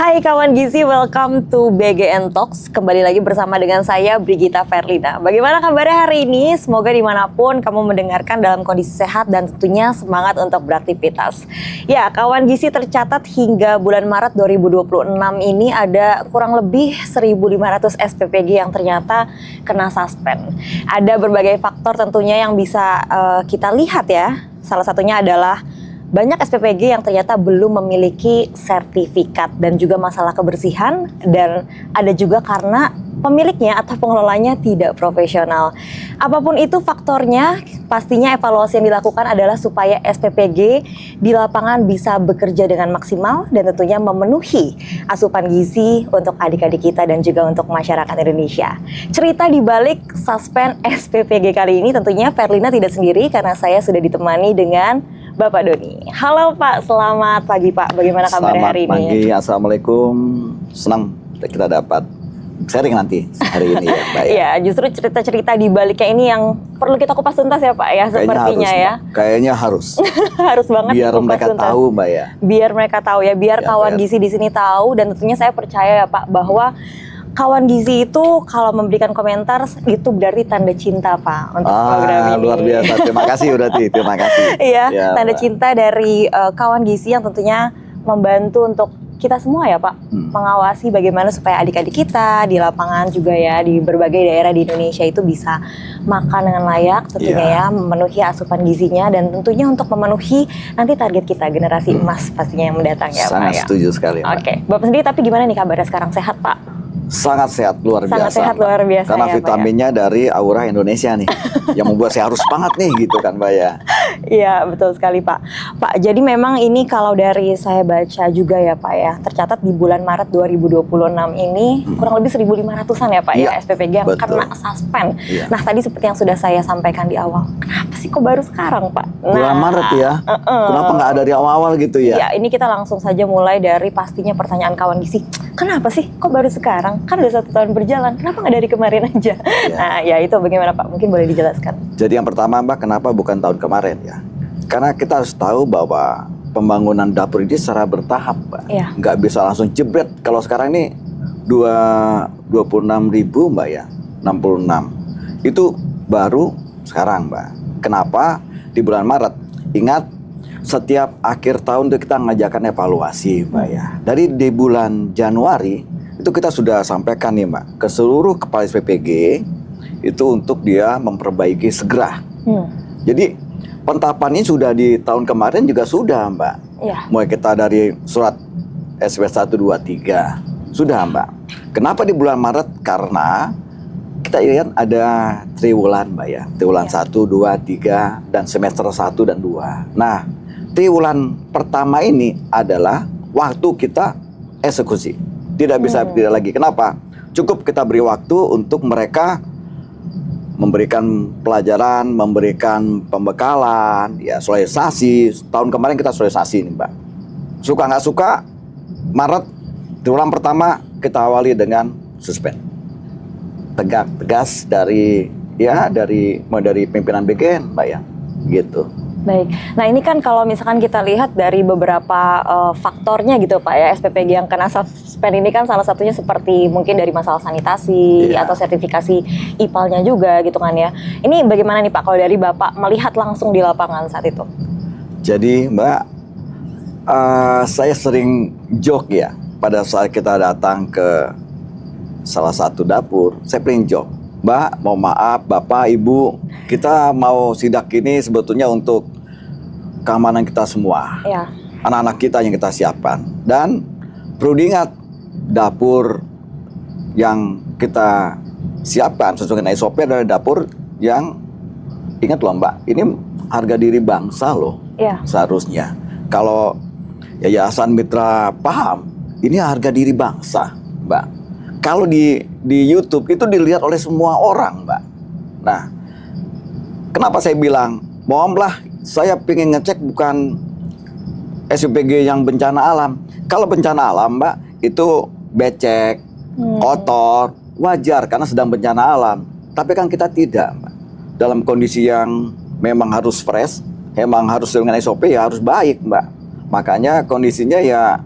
Hai kawan gizi, welcome to BGN Talks. Kembali lagi bersama dengan saya, Brigita Ferlina. Bagaimana kabarnya hari ini? Semoga dimanapun kamu mendengarkan dalam kondisi sehat dan tentunya semangat untuk beraktivitas. Ya, kawan gizi, tercatat hingga bulan Maret 2026 ini ada kurang lebih 1.500 SPPG yang ternyata kena suspend. Ada berbagai faktor tentunya yang bisa kita lihat ya. Salah satunya adalah banyak SPPG yang ternyata belum memiliki sertifikat dan juga masalah kebersihan, dan ada juga karena pemiliknya atau pengelolanya tidak profesional. Apapun itu faktornya, pastinya evaluasi yang dilakukan adalah supaya SPPG di lapangan bisa bekerja dengan maksimal dan tentunya memenuhi asupan gizi untuk adik-adik kita dan juga untuk masyarakat Indonesia. Cerita di balik suspend SPPG kali ini tentunya Ferlina tidak sendiri karena saya sudah ditemani dengan Bapak Doni. Halo Pak, selamat pagi Pak. Bagaimana kabarnya hari ini? Selamat pagi, Assalamualaikum. Senang kita dapat sharing nanti hari ini ya Mbak. Iya, justru cerita-cerita di baliknya ini yang perlu kita kupas tuntas ya Pak ya, sepertinya harus, ya. Kayaknya harus. Harus banget biar mereka tuntas. Tahu Mbak ya. Biar mereka tahu ya, biar kawan gizi di sini tahu, dan tentunya saya percaya ya Pak bahwa kawan gizi itu kalau memberikan komentar itu berarti tanda cinta Pak untuk program ini. Luar biasa, terima kasih berarti, terima kasih. Iya, ya, tanda cinta dari kawan gizi yang tentunya membantu untuk kita semua ya Pak, mengawasi bagaimana supaya adik-adik kita di lapangan juga ya, di berbagai daerah di Indonesia itu bisa makan dengan layak tentunya ya, memenuhi asupan gizinya, dan tentunya untuk memenuhi nanti target kita generasi emas pastinya yang mendatang ya Pak ya. Sangat setuju sekali. Oke, Bapak sendiri tapi gimana nih kabarnya sekarang, sehat Pak? Sangat sehat, luar biasa. Sangat sehat, luar biasa. Karena ya, vitaminnya Pak, ya? dari Aura Indonesia nih, yang membuat saya harus semangat nih gitu kan Mbak ya. Iya, betul sekali Pak. Pak, jadi memang ini kalau dari saya baca juga ya Pak ya, tercatat di bulan Maret 2026 ini kurang lebih 1.500-an ya Pak ya SPPG yang kena suspend. Nah, tadi seperti yang sudah saya sampaikan di awal, kenapa sih kok baru sekarang Pak? Bulan Maret ya? Kenapa nggak ada dari awal gitu ya? Iya, ini kita langsung saja mulai dari pastinya pertanyaan kawan gizi. Kenapa sih kok baru sekarang? Kan udah 1 tahun berjalan, kenapa nggak dari kemarin aja? Nah, ya itu bagaimana Pak? Mungkin boleh dijelaskan. Jadi yang pertama Mbak, kenapa bukan tahun kemarin ya? Karena kita harus tahu bahwa pembangunan dapur ini secara bertahap Mbak. Nggak bisa langsung jebret. Kalau sekarang ini 26.000 Mbak ya, 66. Itu baru sekarang Mbak. Kenapa di bulan Maret? Ingat, setiap akhir tahun itu kita ngajakan evaluasi Mbak ya. Dari di bulan Januari itu kita sudah sampaikan nih Mbak ke seluruh kepala SPPG itu untuk dia memperbaiki segera. Jadi pentahapan ini sudah di tahun kemarin juga sudah Mbak. Mulai kita dari surat SP 123 sudah Mbak. Kenapa di bulan Maret? Karena kita lihat ada triwulan Mbak ya. Triwulan 1, 2, 3 dan semester 1 dan 2. Nah, triwulan pertama ini adalah waktu kita eksekusi. Tidak bisa tidak lagi. Kenapa? Cukup kita beri waktu untuk mereka memberikan pelajaran, memberikan pembekalan, ya sosialisasi. Tahun kemarin kita sosialisasi nih Mbak. Suka nggak suka, Maret triwulan pertama kita awali dengan suspend. Tegas dari pimpinan BGN Mbak ya, gitu. Baik, nah ini kan kalau misalkan kita lihat dari beberapa faktornya gitu Pak ya, SPPG yang kena suspend ini kan salah satunya seperti mungkin dari masalah sanitasi atau sertifikasi IPAL-nya juga gitu kan ya. Ini bagaimana nih Pak kalau dari Bapak melihat langsung di lapangan saat itu? Jadi Mbak, saya sering joke ya pada saat kita datang ke salah satu dapur, saya sering joke. Mbak, mau maaf Bapak, Ibu, kita mau sidak ini sebetulnya untuk keamanan kita semua. Anak-anak kita yang kita siapkan. Dan perlu diingat, dapur yang kita siapkan sesuai dengan SOP adalah dapur yang, ingat loh Mbak, ini harga diri bangsa loh seharusnya. Kalau Yayasan Mitra paham, ini harga diri bangsa Mbak. Kalau di YouTube itu dilihat oleh semua orang Mbak. Nah, kenapa saya bilang, mohonlah saya pengen ngecek bukan SPPG yang bencana alam. Kalau bencana alam Mbak, itu becek, kotor, wajar karena sedang bencana alam. Tapi kan kita tidak Mbak. Dalam kondisi yang memang harus fresh, memang harus dengan SOP ya harus baik Mbak. Makanya kondisinya ya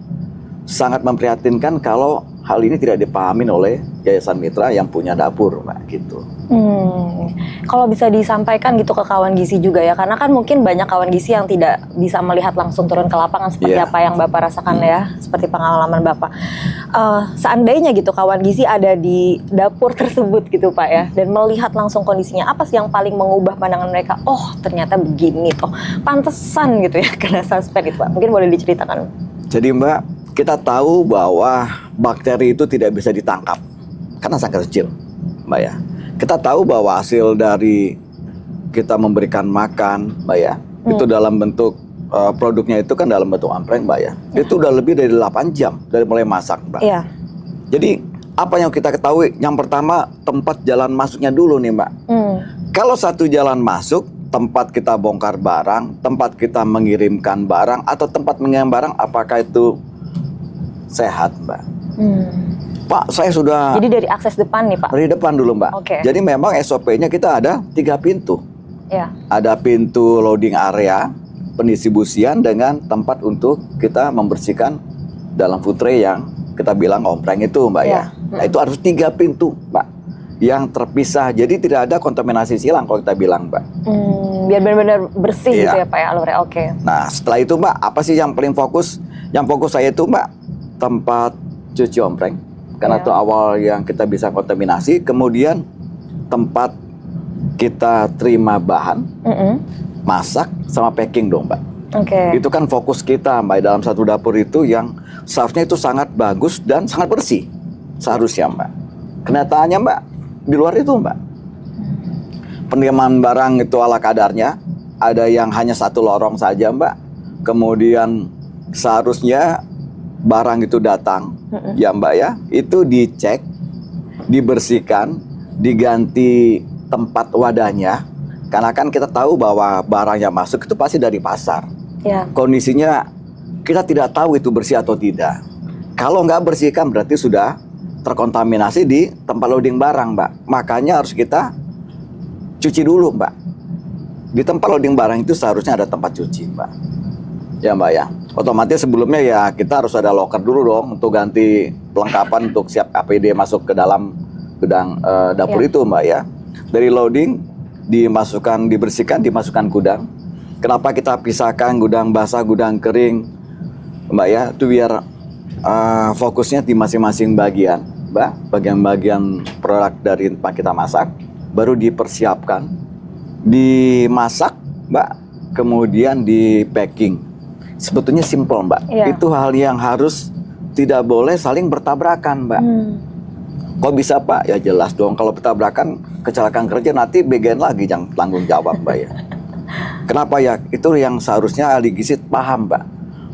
sangat memprihatinkan kalau hal ini tidak dipahamin oleh Yayasan Mitra yang punya dapur, Mbak, gitu. Kalau bisa disampaikan gitu ke kawan gizi juga ya, karena kan mungkin banyak kawan gizi yang tidak bisa melihat langsung turun ke lapangan seperti apa yang Bapak rasakan ya, seperti pengalaman Bapak. Seandainya gitu kawan gizi ada di dapur tersebut gitu Pak ya, dan melihat langsung kondisinya, apa sih yang paling mengubah pandangan mereka? Oh ternyata begini toh, pantesan gitu ya kena suspek gitu Pak. Mungkin boleh diceritakan. Jadi Mbak, kita tahu bahwa bakteri itu tidak bisa ditangkap karena sangat kecil, Mbak ya. Kita tahu bahwa hasil dari kita memberikan makan, Mbak ya, itu dalam bentuk produknya itu kan dalam bentuk ampreng, Mbak ya. Itu udah lebih dari 8 jam dari mulai masak, Mbak. Iya. Jadi apa yang kita ketahui? Yang pertama tempat jalan masuknya dulu nih, Mbak. Kalau satu jalan masuk, tempat kita bongkar barang, tempat kita mengirimkan barang, atau tempat mengirim barang, apakah itu sehat, Mbak? Pak, saya sudah... Jadi dari akses depan nih Pak? Dari depan dulu, Mbak. Oke. Jadi memang SOP-nya kita ada 3 pintu. Iya. Ada pintu loading area, pendistribusian dengan tempat untuk kita membersihkan dalam food tray yang kita bilang ompreng itu, Mbak ya. Nah, itu harus 3 pintu, Mbak, yang terpisah. Jadi tidak ada kontaminasi silang kalau kita bilang, Mbak. Biar benar-benar bersih gitu ya Pak ya alurnya. Oke. Nah, setelah itu, Mbak, apa sih yang paling fokus? Yang fokus saya itu, Mbak, tempat cuci ompreng. Karena itu awal yang kita bisa kontaminasi. Kemudian tempat kita terima bahan, masak, sama packing dong, Mbak. Oke. Itu kan fokus kita, Mbak, dalam satu dapur itu yang seharusnya itu sangat bagus dan sangat bersih. Seharusnya, Mbak. Kenyataannya, Mbak, di luar itu, Mbak. Penerimaan barang itu ala kadarnya. Ada yang hanya 1 lorong saja, Mbak. Kemudian seharusnya barang itu datang, ya Mbak ya, itu dicek, dibersihkan, diganti tempat wadahnya, karena kan kita tahu bahwa barang yang masuk itu pasti dari pasar. Ya. Kondisinya kita tidak tahu itu bersih atau tidak. Kalau nggak bersihkan berarti sudah terkontaminasi di tempat loading barang, Mbak. Makanya harus kita cuci dulu, Mbak. Di tempat loading barang itu seharusnya ada tempat cuci, Mbak. Ya Mbak ya. Otomatis sebelumnya ya kita harus ada locker dulu dong untuk ganti perlengkapan untuk siap APD masuk ke dalam gudang dapur itu, Mbak ya. Dari loading dimasukkan, dibersihkan, dimasukkan gudang. Kenapa kita pisahkan gudang basah, gudang kering, Mbak ya? Itu biar fokusnya di masing-masing bagian, Mbak. Bagian-bagian produk dari tempat kita masak baru dipersiapkan, dimasak, Mbak. Kemudian di packing. Sebetulnya simple, Mbak. Itu hal yang harus tidak boleh saling bertabrakan, Mbak. Kok bisa, Pak? Ya jelas dong, kalau bertabrakan kecelakaan kerja nanti bagian lagi yang tanggung jawab, Mbak ya. Kenapa ya? Itu yang seharusnya ahli gizi paham, Mbak.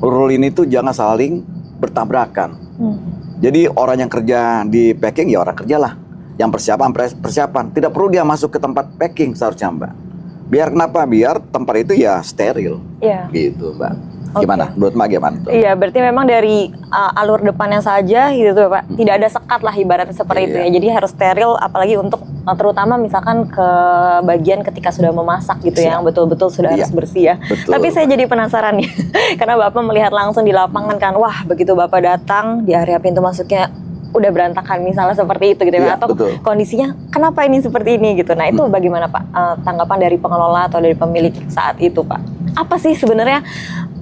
Rule ini tuh jangan saling bertabrakan. Jadi orang yang kerja di packing ya orang kerjalah. Yang persiapan. Tidak perlu dia masuk ke tempat packing seharusnya, Mbak. Biar kenapa? Biar tempat itu ya steril. Gitu, Mbak. Gimana? Menurut Mbak gimana tuh? Iya, berarti memang dari alur depannya saja gitu tuh Pak, tidak ada sekat lah ibaratnya seperti itu ya. Jadi harus steril, apalagi untuk terutama misalkan ke bagian ketika sudah memasak gitu ya, yang betul-betul sudah harus bersih ya. Betul. Tapi saya jadi penasaran nih, karena Bapak melihat langsung di lapangan kan, wah begitu Bapak datang di area pintu masuknya udah berantakan misalnya seperti itu gitu ya, atau kondisinya kenapa ini seperti ini gitu. Nah itu bagaimana Pak tanggapan dari pengelola atau dari pemilik saat itu Pak? Apa sih sebenarnya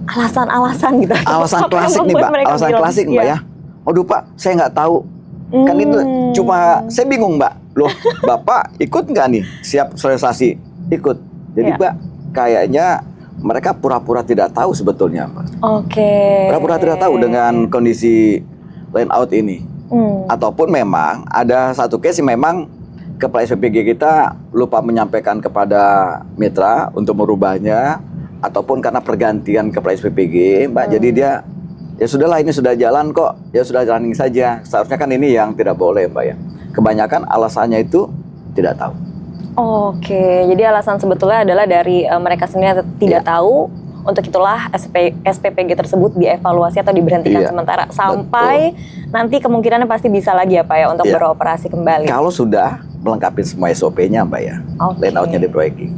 alasan-alasan gitu? Alasan klasik nih Mbak, alasan klasik Mbak ya. Aduh Pak, saya nggak tahu. Kan itu cuma, saya bingung Mbak. Loh, Bapak ikut nggak nih siap sosialisasi? Ikut. Jadi Mbak, kayaknya mereka pura-pura tidak tahu sebetulnya Mbak. Pura-pura tidak tahu dengan kondisi line out ini. Ataupun memang ada satu case yang memang Kepala SPPG kita lupa menyampaikan kepada mitra untuk merubahnya, ataupun karena pergantian Kepala SPPG, Mbak. Jadi dia ya sudahlah, ini sudah jalan kok, ya sudah running saja. Seharusnya kan ini yang tidak boleh, Mbak ya. Kebanyakan alasannya itu tidak tahu. Jadi alasan sebetulnya adalah dari mereka sendiri tidak tahu. Untuk itulah SPPG tersebut dievaluasi atau diberhentikan sementara sampai nanti kemungkinannya pasti bisa lagi ya Pak ya untuk beroperasi kembali. Kalau sudah melengkapi semua SOP-nya Mbak ya, line out-nya diperbaiki.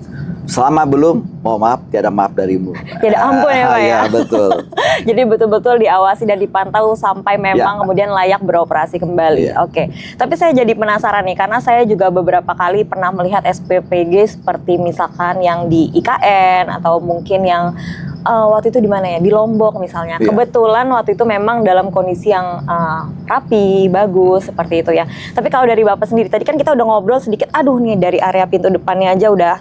Selama belum, mohon maaf, tiada maaf darimu. Tiada ampun ya Pak ya. Ya, betul. Jadi betul-betul diawasi dan dipantau sampai memang Ya. kemudian layak beroperasi kembali. Iya. Oke. Tapi saya jadi penasaran nih karena saya juga beberapa kali pernah melihat SPPG seperti misalkan yang di IKN atau mungkin yang waktu itu di mana ya? Di Lombok misalnya. Iya. Kebetulan waktu itu memang dalam kondisi yang rapi, bagus seperti itu ya. Tapi kalau dari Bapak sendiri tadi kan kita udah ngobrol sedikit, aduh nih dari area pintu depannya aja udah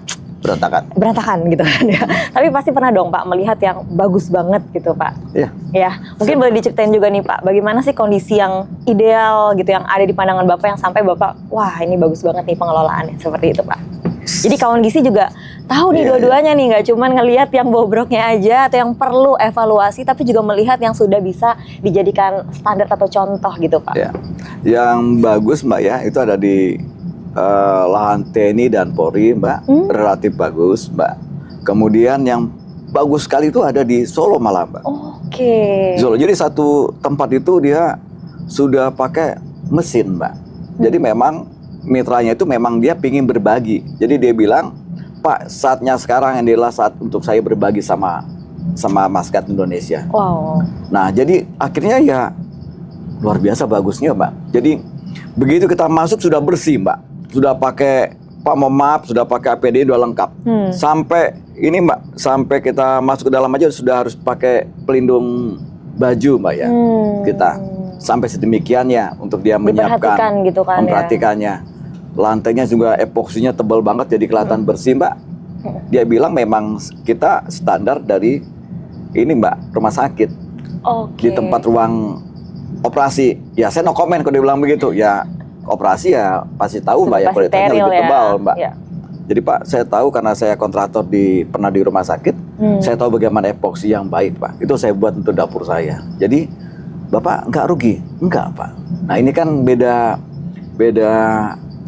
berantakan gitu kan ya. Tapi pasti pernah dong Pak melihat yang bagus banget gitu Pak. Iya. Ya, mungkin boleh diceritain juga nih Pak, bagaimana sih kondisi yang ideal gitu yang ada di pandangan Bapak yang sampai Bapak, wah ini bagus banget nih pengelolaannya, seperti itu Pak. Jadi kondisi juga tahu nih Iya, dua-duanya nih, nggak cuman ngelihat yang bobroknya aja atau yang perlu evaluasi, tapi juga melihat yang sudah bisa dijadikan standar atau contoh gitu Pak. Ya. Yang bagus Mbak ya, itu ada di lahan TNI dan Polri Mbak, relatif bagus Mbak. Kemudian yang bagus sekali itu ada di Solo malah Mbak. Oke. Solo. Jadi satu tempat itu dia sudah pakai mesin Mbak. Jadi memang mitranya itu memang dia pingin berbagi. Jadi dia bilang, Pak, saatnya sekarang adalah saat untuk saya berbagi sama masyarakat Indonesia. Wow. Nah, jadi akhirnya ya luar biasa bagusnya Mbak. Jadi begitu kita masuk sudah bersih Mbak. Sudah pakai, Pak mohon maaf, sudah pakai APD udah lengkap. Sampai ini Mbak, sampai kita masuk ke dalam aja sudah harus pakai pelindung baju Mbak ya. Kita sampai sedemikiannya untuk dia menyiapkan, Diperhatikan gitu kan ya. memperhatikannya. Lantainya juga epoksinya tebal banget jadi kelihatan bersih Mbak. Dia bilang memang kita standar dari ini Mbak, rumah sakit. Oke. Di tempat ruang operasi. Ya saya no comment kalau dia bilang begitu. Ya operasi ya pasti tahu Mbak ya, Pasti kualitasnya steril lebih ya. tebal Mbak. Ya. Jadi Pak, saya tahu karena saya kontraktor pernah di rumah sakit, saya tahu bagaimana epoksi yang baik Pak. Itu saya buat untuk dapur saya. Jadi Bapak nggak rugi? Enggak Pak. Nah ini kan beda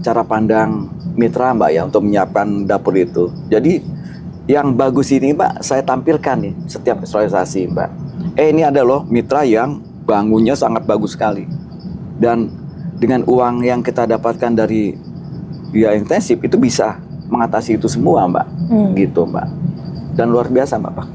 cara pandang mitra Mbak ya untuk menyiapkan dapur itu. Jadi yang bagus ini Mbak, saya tampilkan nih setiap visualisasi Mbak. Ini ada loh mitra yang bangunnya sangat bagus sekali. Dan dengan uang yang kita dapatkan dari biaya intensif itu bisa mengatasi itu semua Mbak. Gitu Mbak. Dan luar biasa Mbak Pak.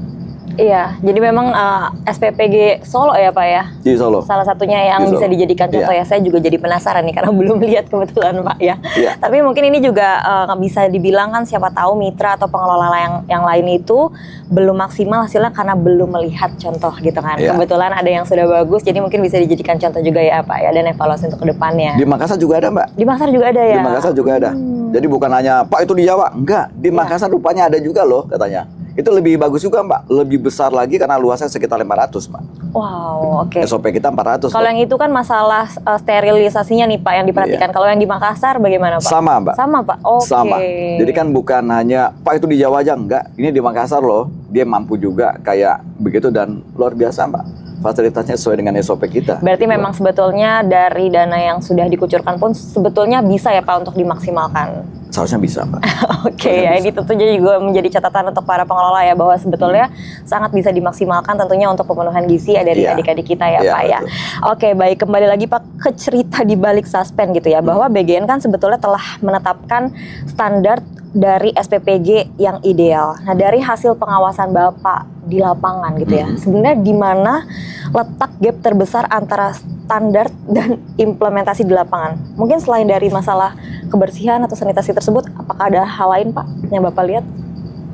Iya, jadi memang SPPG Solo ya Pak ya? Di Solo. Salah satunya yang Di bisa Solo. dijadikan contoh ya. Saya juga jadi penasaran nih karena belum lihat kebetulan Pak ya. Iya. Tapi mungkin ini juga bisa dibilang kan siapa tahu mitra atau pengelola yang lain itu belum maksimal hasilnya karena belum melihat contoh gitu kan. Iya. Kebetulan ada yang sudah bagus jadi mungkin bisa dijadikan contoh juga ya Pak ya dan evaluasi untuk kedepannya. Di Makassar juga ada Mbak. Di Makassar juga ada ya? Di Makassar juga ada. Jadi bukan hanya Pak itu di Jawa, enggak. Di Makassar rupanya ada juga loh katanya. Itu lebih bagus juga Mbak, lebih besar lagi karena luasnya sekitar 500 Mbak. Wow, oke. SOP kita 400. Kalau yang itu kan masalah sterilisasinya nih Pak yang diperhatikan. Kalau yang di Makassar bagaimana Pak? Sama Mbak. Sama Pak. Oke. Sama. Jadi kan bukan hanya Pak itu di Jawa aja, enggak. Ini di Makassar loh. Dia mampu juga kayak begitu dan luar biasa Mbak. Fasilitasnya sesuai dengan SOP kita. Berarti gitu. memang sebetulnya dari dana yang sudah dikucurkan pun sebetulnya bisa ya Pak untuk dimaksimalkan. Seharusnya bisa Mbak. Oke, ya ini tentunya juga menjadi catatan untuk para pengelola ya bahwa sebetulnya sangat bisa dimaksimalkan tentunya untuk pemenuhan gizi dari Iya. adik-adik kita ya Iya, Pak ya. betul. Oke, baik, kembali lagi Pak ke cerita di balik suspend gitu ya bahwa BGN kan sebetulnya telah menetapkan standar dari SPPG yang ideal. Nah, dari hasil pengawasan Bapak di lapangan gitu ya. Sebenarnya di mana letak gap terbesar antara standar dan implementasi di lapangan? Mungkin selain dari masalah kebersihan atau sanitasi tersebut, apakah ada hal lain Pak yang Bapak lihat?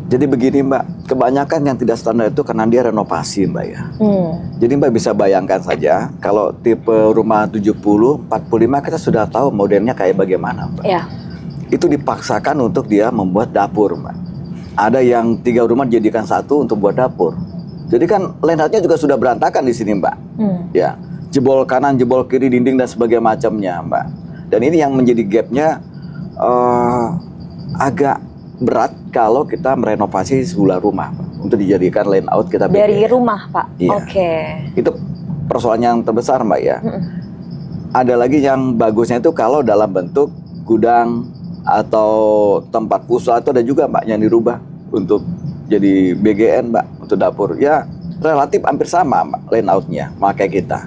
Jadi begini Mbak, kebanyakan yang tidak standar itu karena dia renovasi Mbak ya. Jadi Mbak bisa bayangkan saja kalau tipe rumah 70, 45 kita sudah tahu modelnya kayak bagaimana Mbak. Ya. Itu dipaksakan untuk dia membuat dapur Mbak. Ada yang 3 rumah dijadikan satu untuk buat dapur. Jadi kan layoutnya juga sudah berantakan di sini Mbak. Ya, jebol kanan, jebol kiri, dinding dan sebagainya macamnya Mbak. Dan ini yang menjadi gapnya agak berat kalau kita merenovasi sebuah rumah Pak, untuk dijadikan layout kita Dari BGN. rumah Pak? Iya. Oke. Itu persoalan yang terbesar Mbak ya. Ada lagi yang bagusnya itu kalau dalam bentuk gudang atau tempat pusat itu ada juga Mbak yang dirubah untuk jadi BGN Mbak untuk dapur. Ya relatif hampir sama Mbak layoutnya pakai kita.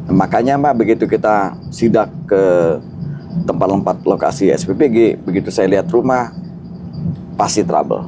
Makanya Mbak begitu kita sidak ke tempat-tempat lokasi SPPG, begitu saya lihat rumah, pasti trouble.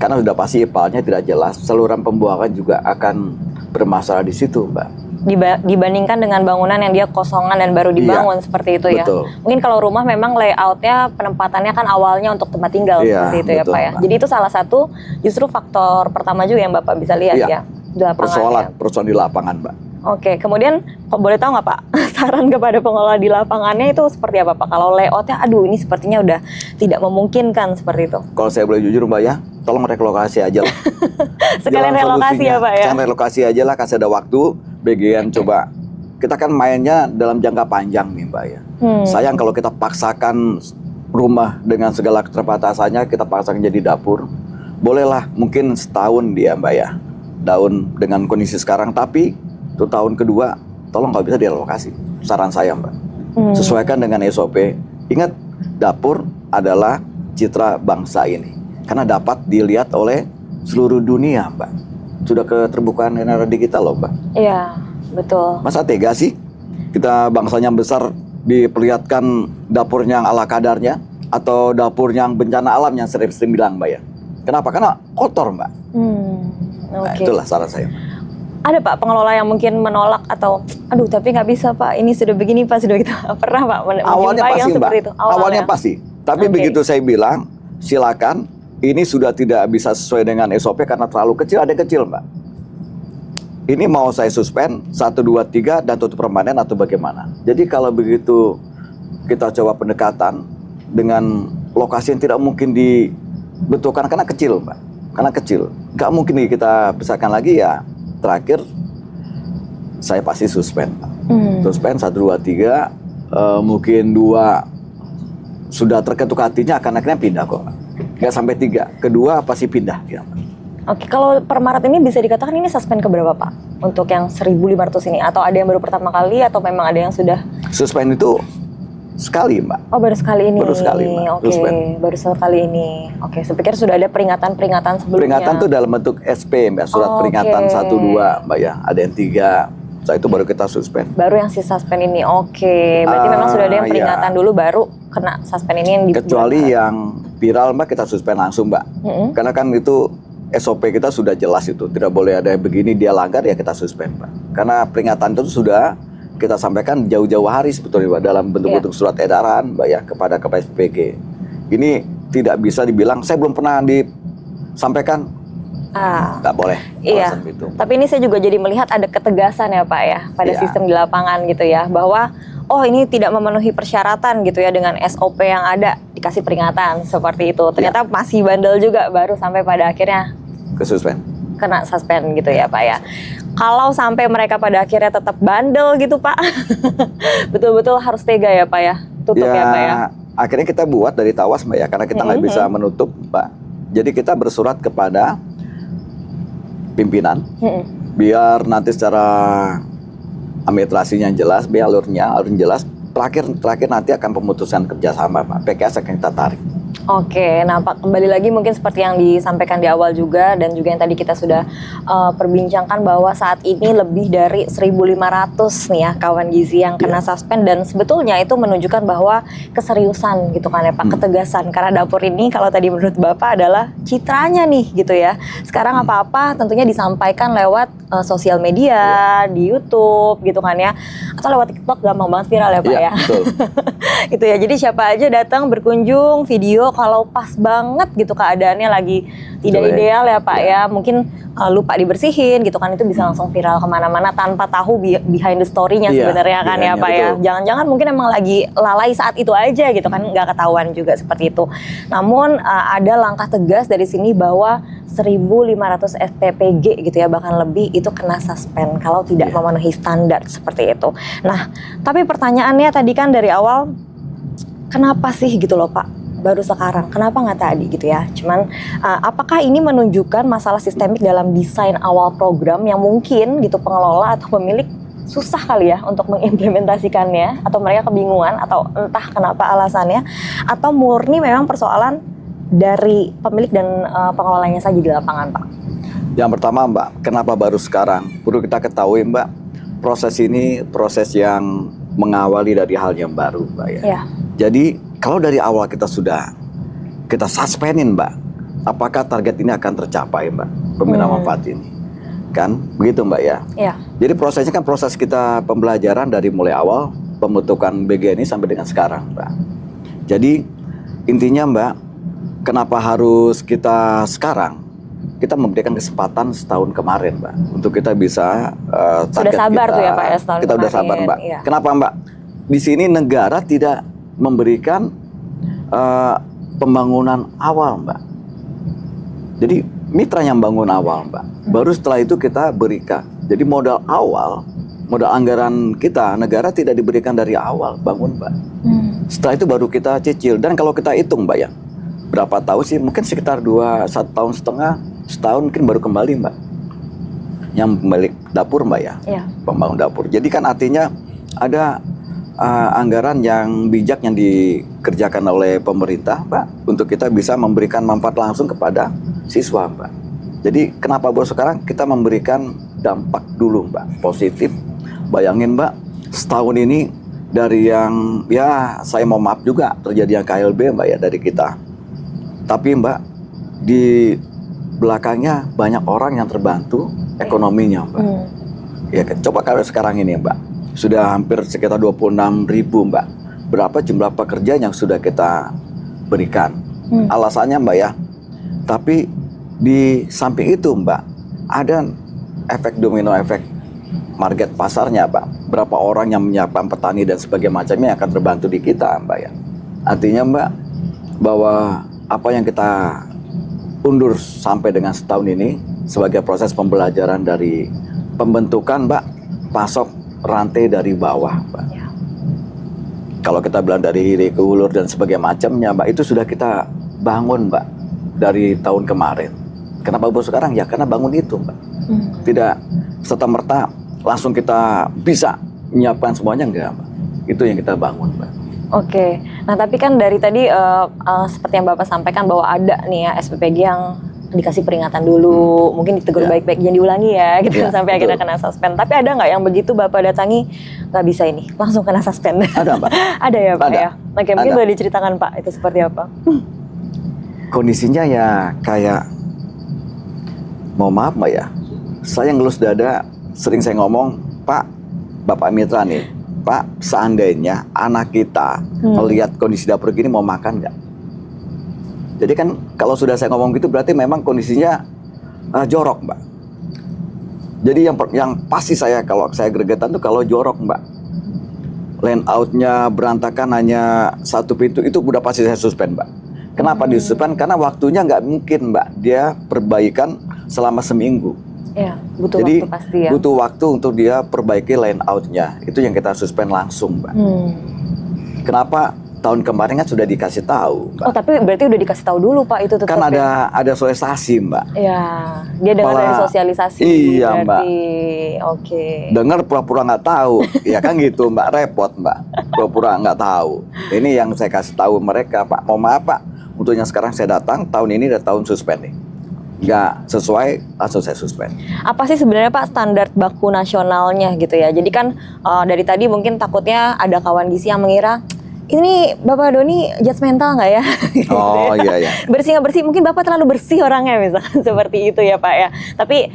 Karena sudah pasti ipalnya tidak jelas, saluran pembuangan juga akan bermasalah di situ, Mbak. Dibandingkan dengan bangunan yang dia kosongan dan baru dibangun seperti itu ya. Betul. Mungkin kalau rumah memang layoutnya penempatannya kan awalnya untuk tempat tinggal seperti itu ya betul, Pak ya. Mbak. Jadi itu salah satu justru faktor pertama juga yang Bapak bisa lihat ya di lapangan. Persoalan di lapangan, Mbak. Oke, kemudian boleh tahu nggak Pak saran kepada pengelola di lapangannya itu seperti apa Pak? Kalau layoutnya, aduh ini sepertinya udah tidak memungkinkan seperti itu. Kalau saya boleh jujur Mbak ya, tolong relokasi aja lah. Sekalian Jalan relokasi solusinya. ya Pak ya. Jangan relokasi aja lah, kasih ada waktu. BGN coba. Kita kan mainnya dalam jangka panjang nih Mbak ya. Sayang kalau kita paksakan rumah dengan segala keterbatasannya, kita paksakan jadi dapur. Bolehlah mungkin setahun dia Mbak ya, daun dengan kondisi sekarang. Tapi untuk tahun kedua, tolong kalau bisa direlokasi. Saran saya Mbak. Sesuaikan dengan SOP. Ingat, dapur adalah citra bangsa ini. Karena dapat dilihat oleh seluruh dunia Mbak. Sudah keterbukaan era digital loh Mbak. Iya, betul. Masa tega sih kita bangsanya besar diperlihatkan dapur yang ala kadarnya atau dapur yang bencana alam yang sering bilang Mbak ya. Kenapa? Karena kotor Mbak. Nah, itulah saran saya. Ada Pak pengelola yang mungkin menolak atau aduh tapi nggak bisa Pak, ini sudah begini Pak, sudah gitu. Pernah Pak? Awalnya pasti yang Mbak. itu? Awalnya pasti. Tapi begitu saya bilang silakan, ini sudah tidak bisa sesuai dengan SOP karena terlalu kecil, ada kecil Mbak. Ini mau saya suspend 1, 2, 3 dan tutup permanen atau bagaimana. Jadi kalau begitu kita coba pendekatan dengan lokasi yang tidak mungkin dibetulkan karena kecil Mbak. Karena kecil. Nggak mungkin kita besarkan lagi ya. Terakhir saya pasti suspend. Suspend 1, 2, 3 mungkin 2 sudah terketuk hatinya akan akhirnya pindah kok. Nggak sampai 3. Kedua pasti pindah ya. Oke, kalau per Maret ini bisa dikatakan ini suspend keberapa Pak? Untuk yang 1.500 ini atau ada yang baru pertama kali atau memang ada yang sudah? Suspend itu sekali Mbak. Oh baru sekali ini. Baru sekali Mbak. Oke, baru sekali ini. Oke, saya pikir sudah ada peringatan-peringatan sebelumnya. Peringatan itu dalam bentuk SP Mbak, surat peringatan 1, 2 Mbak ya. Ada yang 3. Setelah itu baru kita suspend. Baru yang si suspend ini, oke. Berarti memang sudah ada yang peringatan dulu baru kena suspend ini yang kecuali yang viral Mbak kita suspend langsung Mbak. Karena kan itu SOP kita sudah jelas itu. Tidak boleh ada yang begini dia langgar ya kita suspend Mbak. Karena peringatan itu sudah kita sampaikan jauh-jauh hari sebetulnya Mbak, dalam bentuk-bentuk surat edaran Mbak ya kepada KPSPG. Ini tidak bisa dibilang saya belum pernah disampaikan. Nggak boleh. Iya. Itu. Tapi ini saya juga jadi melihat ada ketegasan ya Pak ya pada sistem di lapangan gitu ya, bahwa oh ini tidak memenuhi persyaratan gitu ya dengan SOP yang ada, dikasih peringatan seperti itu. Ternyata masih bandel juga baru sampai pada akhirnya kena suspend gitu ya Pak ya. Kalau sampai mereka pada akhirnya tetap bandel gitu Pak, betul-betul harus tega ya Pak ya, tutup ya Pak ya. Akhirnya kita buat dari tawas Mbak ya, karena kita nggak bisa menutup Mbak. Jadi kita bersurat kepada pimpinan, biar nanti secara administrasinya jelas, biar alurnya jelas. Terakhir nanti akan pemutusan kerjasama Pak, PKS akan kita tarik. Oke, nah Pak kembali lagi mungkin seperti yang disampaikan di awal juga dan juga yang tadi kita sudah perbincangkan bahwa saat ini lebih dari 1.500 nih ya kawan gizi yang kena suspend dan sebetulnya itu menunjukkan bahwa keseriusan gitu kan ya Pak, ketegasan karena dapur ini kalau tadi menurut Bapak adalah citranya nih gitu ya. Sekarang apa-apa tentunya disampaikan lewat sosial media, di YouTube gitu kan ya, atau lewat TikTok gampang banget viral ya Pak ya. Betul. Itu ya, jadi siapa aja datang berkunjung video kalau pas banget gitu keadaannya lagi tidak ideal ya Pak ya, mungkin lupa dibersihin gitu kan, itu bisa langsung viral kemana-mana tanpa tahu behind the story-nya sebenarnya kan ya Pak ya. Jangan-jangan mungkin emang lagi lalai saat itu aja gitu kan, nggak ketahuan juga seperti itu. Namun ada langkah tegas dari sini bahwa 1.500 SPPG gitu ya, bahkan lebih itu kena suspend kalau tidak memenuhi standar seperti itu. Nah, tapi pertanyaannya tadi kan dari awal, kenapa sih gitu loh Pak, baru sekarang, kenapa nggak tadi gitu ya? Cuman apakah ini menunjukkan masalah sistemik dalam desain awal program yang mungkin gitu pengelola atau pemilik susah kali ya untuk mengimplementasikannya, atau mereka kebingungan, atau entah kenapa alasannya, atau murni memang persoalan dari pemilik dan pengelolanya saja di lapangan Pak? Yang pertama Mbak, kenapa baru sekarang? Perlu kita ketahui Mbak, proses ini proses yang mengawali dari hal yang baru Mbak ya. Jadi kalau dari awal kita suspendin Mbak, apakah target ini akan tercapai, Mbak, pembinaan manfaat ini. Kan begitu, Mbak ya. Iya. Jadi prosesnya kan proses kita pembelajaran dari mulai awal pembentukan BG ini sampai dengan sekarang, Mbak. Jadi intinya, Mbak, kenapa harus kita sekarang? Kita memberikan kesempatan setahun kemarin, Mbak, untuk kita bisa Sudah sabar kita, tuh ya Pak ya setahun kita kemarin. udah sabar, Mbak. Iya. Kenapa, Mbak? Di sini negara tidak memberikan pembangunan awal, Mbak. Jadi mitra yang bangun awal, Mbak. Baru setelah itu kita berikan. Jadi modal awal, modal anggaran kita, negara tidak diberikan dari awal bangun, Mbak. Setelah itu baru kita cicil. Dan kalau kita hitung, Mbak ya, berapa tahun sih? Mungkin sekitar 1,5 tahun, setahun mungkin baru kembali, Mbak. Yang kembali dapur, Mbak ya, Iya. pembangun dapur. Jadi kan artinya ada anggaran yang bijak yang dikerjakan oleh pemerintah, Mbak, untuk kita bisa memberikan manfaat langsung kepada siswa, Mbak. Jadi kenapa baru sekarang kita memberikan dampak dulu, Mbak, positif. Bayangin, Mbak, setahun ini dari yang ya saya mau maaf juga terjadi yang KLB, Mbak ya, dari kita. Tapi, Mbak, di belakangnya banyak orang yang terbantu ekonominya, Mbak. Ya, coba kalau sekarang ini, Mbak, sudah hampir sekitar 26.000, Mbak. Berapa jumlah pekerja yang sudah kita berikan? Alasannya, Mbak ya. Tapi di samping itu, Mbak, ada efek domino efek market pasarnya, Mbak. Berapa orang yang menyiapkan petani dan sebagainya macamnya yang akan terbantu di kita, Mbak ya. Artinya, Mbak, bahwa apa yang kita undur sampai dengan setahun ini sebagai proses pembelajaran dari pembentukan, Mbak, pasok rantai dari bawah, Mbak. Ya. Kalau kita bilang dari hiri ke hulur dan sebagainya macamnya, Mbak, itu sudah kita bangun, Mbak, dari tahun kemarin. Kenapa baru sekarang? Ya karena bangun itu, Mbak. Tidak serta-merta langsung kita bisa menyiapkan semuanya, enggak, Mbak. Itu yang kita bangun, Mbak. Oke, nah tapi kan dari tadi seperti yang Bapak sampaikan bahwa ada nih ya SPPG yang dikasih peringatan dulu, mungkin ditegur baik-baik, jangan diulangi ya, gitu sampai akhirnya kena suspend. Tapi ada nggak yang begitu Bapak datangi nggak bisa ini, langsung kena suspend? Ada, Mbak. Ada ya Pak Ada. ya. Oke, mungkin boleh diceritakan Pak itu seperti apa? Kondisinya ya kayak, mohon maaf, Mbak ya, saya ngelus dada, sering saya ngomong, Pak, Bapak Mitra nih, Pak, seandainya anak kita melihat kondisi dapur gini mau makan nggak? Jadi kan kalau sudah saya ngomong gitu berarti memang kondisinya jorok, Mbak. Jadi yang pasti saya kalau saya gregetan tuh kalau jorok, Mbak. Layout-nya berantakan hanya satu pintu itu udah pasti saya suspend, Mbak. Kenapa disuspend? Karena waktunya nggak mungkin, Mbak. Dia perbaikan selama seminggu. Ya, butuh Jadi waktu pasti ya. butuh waktu untuk dia perbaiki layout-nya. Itu yang kita suspend langsung, Mbak. Kenapa? Tahun kemarin kan sudah dikasih tahu, Mbak. Oh, tapi berarti udah dikasih tahu dulu Pak itu tetap Kan ya? ada sosialisasi, Mbak. Ya, dia dengar dari sosialisasi. Iya, berarti. Oke. Dengar pura-pura nggak tahu, ya kan gitu, Mbak, repot, Mbak. Pura-pura nggak tahu. Ini yang saya kasih tahu mereka, Pak. Mau maaf, Pak. Untuk yang sekarang saya datang, tahun ini udah tahun suspend nih. Nggak sesuai, langsung saya suspend. Apa sih sebenarnya Pak standar baku nasionalnya gitu ya? Jadi kan dari tadi mungkin takutnya ada kawan gizi yang mengira ini Bapak Doni judgmental nggak ya? Oh iya iya. Bersih nggak bersih? Mungkin Bapak terlalu bersih orangnya misalkan seperti itu ya Pak ya. Tapi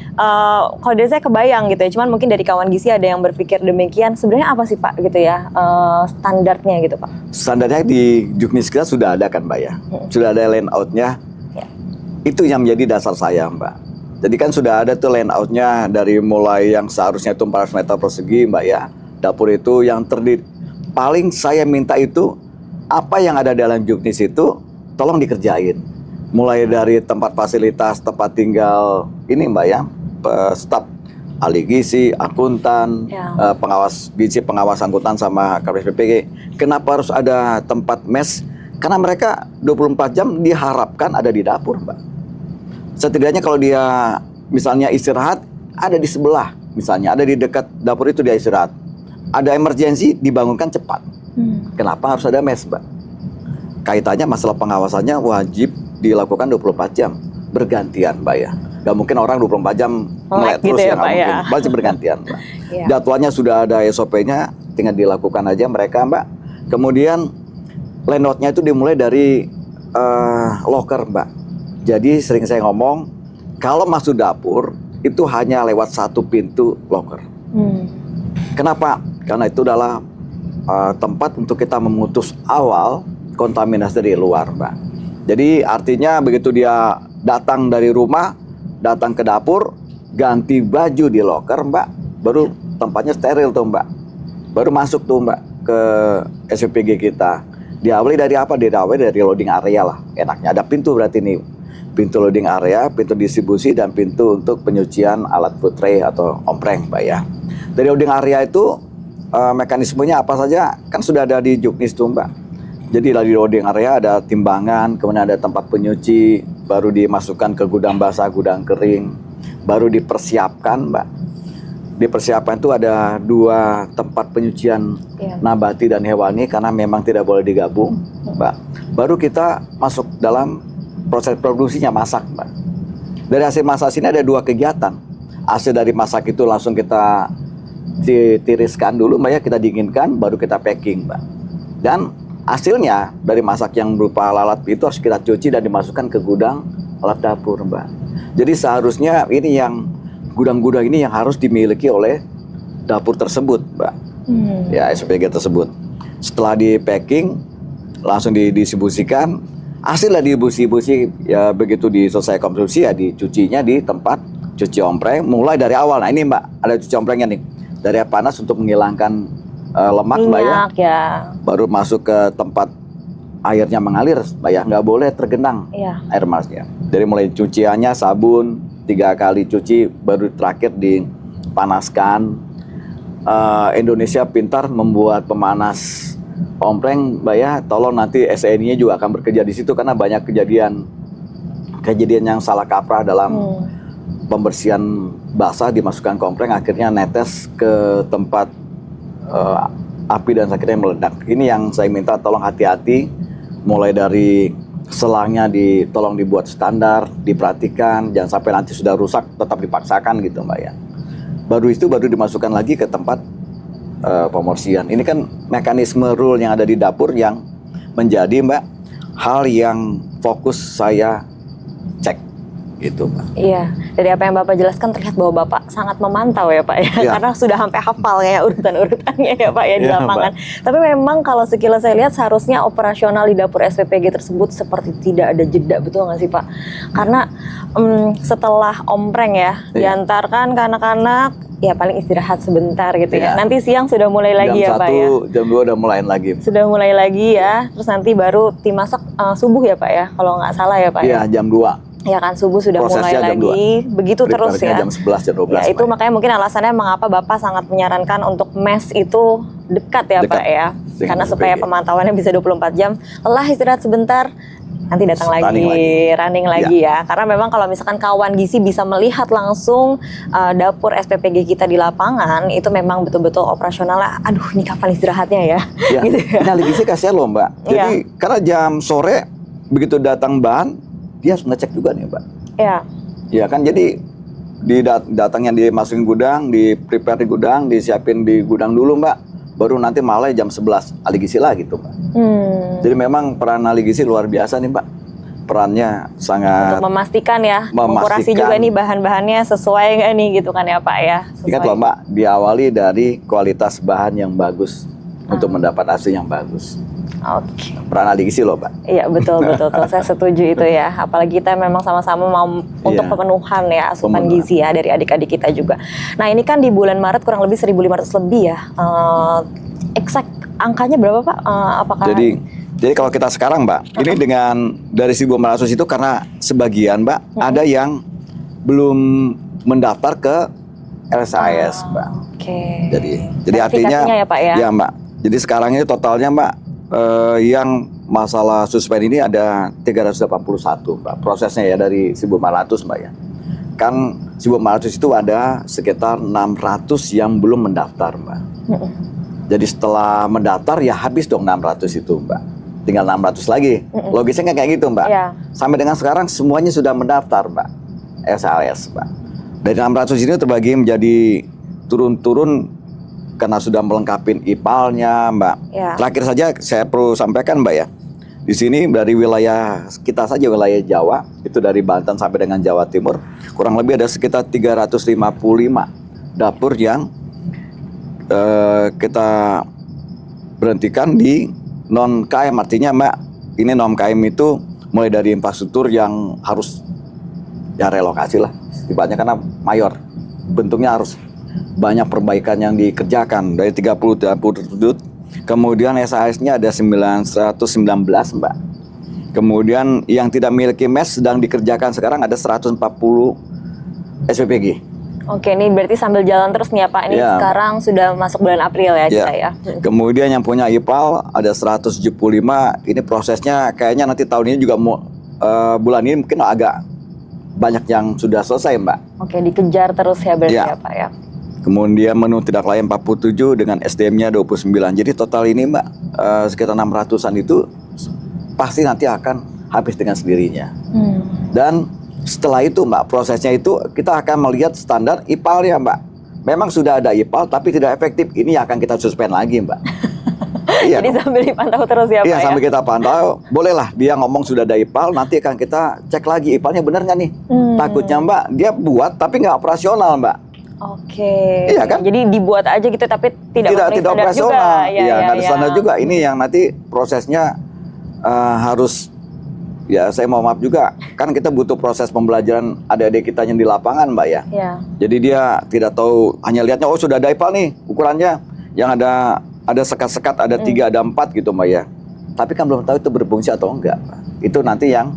kalau dari saya kebayang gitu ya. Cuman mungkin dari kawan gizi ada yang berpikir demikian. Sebenarnya apa sih Pak gitu ya standarnya gitu Pak? Standarnya di Juknis kita sudah ada kan, Mbak ya. Sudah ada layout-nya. Ya. Itu yang menjadi dasar saya, Mbak. Jadi kan sudah ada tuh layout-nya dari mulai yang seharusnya itu 400 meter persegi, Mbak ya. Dapur itu yang terdiri. Paling saya minta itu apa yang ada dalam Juknis itu tolong dikerjain. Mulai dari tempat fasilitas, tempat tinggal ini, Mbak ya, staf ahli gizi, akuntan, pengawas gizi, pengawas akuntan sama KPPG. Kenapa harus ada tempat mes? Karena mereka 24 jam diharapkan ada di dapur, Mbak. Setidaknya kalau dia misalnya istirahat ada di sebelah, misalnya ada di dekat dapur itu dia istirahat. Ada emergensi dibangunkan cepat. Kenapa harus ada mes, Mbak? Kaitannya masalah pengawasannya wajib dilakukan 24 jam bergantian, Mbak ya. Gak mungkin orang 24 jam melek gitu terus ya, ya, Pak, ya. Pasti bergantian, Mbak. Iya. Jadwalnya sudah ada SOP-nya, tinggal dilakukan aja mereka, Mbak. Kemudian layout-nya itu dimulai dari locker, Mbak. Jadi sering saya ngomong, kalau masuk dapur itu hanya lewat satu pintu loker. Kenapa? Karena itu adalah tempat untuk kita memutus awal kontaminasi dari luar, Mbak. Jadi artinya begitu dia datang dari rumah, datang ke dapur, ganti baju di loker, Mbak, baru tempatnya steril tuh, Mbak. Baru masuk tuh, Mbak, ke SPPG kita. Diawali dari apa? Diawali dari loading area lah. Enaknya ada pintu berarti nih. Pintu loading area, pintu distribusi, dan pintu untuk penyucian alat food tray atau ompreng, Mbak ya. Dari loading area itu mekanismenya apa saja kan sudah ada di Juknis tuh, Mbak. Jadi dari loading area ada timbangan, kemudian ada tempat penyuci, baru dimasukkan ke gudang basah, gudang kering, baru dipersiapkan, Mbak. Dipersiapkan itu ada 2 tempat penyucian nabati dan hewani karena memang tidak boleh digabung, Mbak. Baru kita masuk dalam proses produksinya, masak, Mbak. Dari hasil masak sini ada 2 kegiatan. Hasil dari masak itu langsung kita tiriskan dulu, Mbak ya, kita dinginkan, baru kita packing, Mbak. Dan hasilnya dari masak yang berupa lalat itu harus kita cuci dan dimasukkan ke gudang alat dapur, Mbak. Jadi seharusnya ini yang gudang-gudang ini yang harus dimiliki oleh dapur tersebut, Mbak. Ya, SPG tersebut. Setelah di packing, langsung didistribusikan. Hasil dari distribusi ya begitu selesai konsumsi ya dicucinya di tempat cuci ompreng. Mulai dari awal. Nah ini, Mbak, ada cuci omprengnya nih. Dari air panas untuk menghilangkan lemak, Mbak ya. Baru masuk ke tempat airnya mengalir, Mbak ya. Nggak boleh tergenang air panasnya. Dari mulai cuciannya sabun 3 kali cuci, baru terakhir dipanaskan. Indonesia pintar membuat pemanas ompreng, Mbak ya. Tolong nanti SNI-nya juga akan bekerja di situ karena banyak kejadian yang salah kaprah dalam pembersihan basah, dimasukkan ke ompreng, akhirnya netes ke tempat api dan akhirnya meledak. Ini yang saya minta tolong hati-hati, mulai dari selangnya tolong dibuat standar, diperhatikan, jangan sampai nanti sudah rusak tetap dipaksakan gitu, Mbak ya. Baru dimasukkan lagi ke tempat pembersihan. Ini kan mekanisme rule yang ada di dapur yang menjadi, Mbak, hal yang fokus saya cek gitu, Mbak. Iya, dari apa yang Bapak jelaskan terlihat bahwa Bapak sangat memantau ya, Pak ya. Karena sudah sampai hafal ya urutan-urutannya ya, Pak ya, di lapangan. Mbak. Tapi memang kalau sekilas saya lihat seharusnya operasional di dapur SPPG tersebut seperti tidak ada jeda, betul nggak sih, Pak? Karena setelah ompreng ya, diantarkan ke anak-anak, ya paling istirahat sebentar gitu ya. Nanti siang sudah mulai lagi ya, Pak ya. Jam 2 udah mulai lagi. Sudah mulai lagi ya. Terus nanti baru dimasak subuh ya, Pak ya, kalau nggak salah ya, Pak ya. Iya, jam 2. Ya kan, subuh sudah mulai lagi, begitu terus ya. Jam 11, jam 12. Ya itu makanya mungkin alasannya mengapa Bapak sangat menyarankan untuk mes itu dekat ya, Pak ya. Karena supaya pemantauannya bisa 24 jam. Lelah istirahat sebentar, nanti datang lagi, running lagi ya. Karena memang kalau misalkan kawan gizi bisa melihat langsung dapur SPPG kita di lapangan, itu memang betul-betul operasionalnya, aduh ini kapan istirahatnya ya. Gitu ya. Nah, gizi kasihan loh, Mbak. Jadi karena jam sore begitu datang bahan, dia harus ngecek juga nih, Mbak. Iya. Iya kan, jadi datangnya dimasukin gudang, di prepare di gudang, disiapin di gudang dulu, Mbak. Baru nanti malah jam 11 ahli gizi lah gitu, Mbak. Jadi memang peran ahli gizi luar biasa nih, Mbak. Perannya sangat untuk memastikan ya, mengkurasi juga nih bahan-bahannya sesuai nggak nih gitu kan ya, Pak ya. Ingat loh, Mbak, diawali dari kualitas bahan yang bagus untuk mendapat hasil yang bagus. Oke. Peran ahli gizi loh, Pak. Iya, betul. Saya setuju itu ya. Apalagi kita memang sama-sama mau untuk pemenuhan ya asupan gizi ya dari adik-adik kita juga. Nah, ini kan di bulan Maret kurang lebih 1.500 lebih ya. Exact angkanya berapa, Pak? Apakah Jadi kalau kita sekarang, Mbak, ini dengan dari 1.500 itu karena sebagian, Mbak, ada yang belum mendaftar ke LSAS, Mbak. Oke. Jadi artinya ya, Pak ya. Ya, Mbak. Jadi sekarang ini totalnya, Mbak, yang masalah suspend ini ada 381, Mbak. Prosesnya ya dari 1.500, Mbak ya. Kan 1.500 itu ada sekitar 600 yang belum mendaftar, Mbak. Jadi setelah mendaftar ya habis dong 600 itu, Mbak. Tinggal 600 lagi. Logisnya kayak gitu, Mbak. Sampai dengan sekarang semuanya sudah mendaftar, Mbak. SLS, Mbak. Dari 600 ini terbagi menjadi turun-turun karena sudah melengkapi IPAL-nya, Mbak. Terakhir saja saya perlu sampaikan, Mbak ya. Di sini dari wilayah kita saja, wilayah Jawa, itu dari Banten sampai dengan Jawa Timur, kurang lebih ada sekitar 355 dapur yang kita berhentikan di non KM. Artinya Mbak, ini non KM itu mulai dari infrastruktur yang harus ya relokasi lah, ibaratnya karena mayor, bentuknya harus banyak perbaikan yang dikerjakan dari 30 dapur tersebut. Kemudian SAS-nya ada 919 Mbak. Kemudian yang tidak memiliki mes sedang dikerjakan sekarang ada 140 SPPG. Oke, ini berarti sambil jalan terus nih ya Pak. Ini Ya. sekarang sudah masuk bulan April ya kita ya. Kemudian yang punya IPAL ada 175. Ini prosesnya kayaknya nanti tahun ini juga mau bulan ini mungkin agak banyak yang sudah selesai Mbak. Oke, dikejar terus ya berarti Ya. ya Pak ya. Kemudian menu tidak layak 47 dengan SDM-nya 29. Jadi total ini Mbak sekitar 600-an itu pasti nanti akan habis dengan sendirinya. Dan setelah itu Mbak, prosesnya itu kita akan melihat standar IPAL ya Mbak. Memang sudah ada IPAL tapi tidak efektif. Ini akan kita suspend lagi Mbak. Iya. Jadi sambil dipantau terus ya Pak Iya, ya. sambil kita pantau. Bolehlah dia ngomong sudah ada IPAL, nanti akan kita cek lagi IPAL-nya benar nggak nih. Takutnya Mbak, dia buat tapi nggak operasional Mbak. Oke. Iya kan? Jadi dibuat aja gitu tapi tidak memenuhi standar operasional. juga. Iya, nggak ada standar juga. Ini yang nanti prosesnya harus, ya saya mau maaf juga, kan kita butuh proses pembelajaran adik-adik kita yang di lapangan Mbak ya. Iya. Jadi dia tidak tahu, hanya lihatnya oh sudah ada IPAL nih ukurannya, yang ada sekat-sekat, ada 3, ada 4 gitu Mbak ya. Tapi kan belum tahu itu berfungsi atau enggak Mbak. Itu nanti yang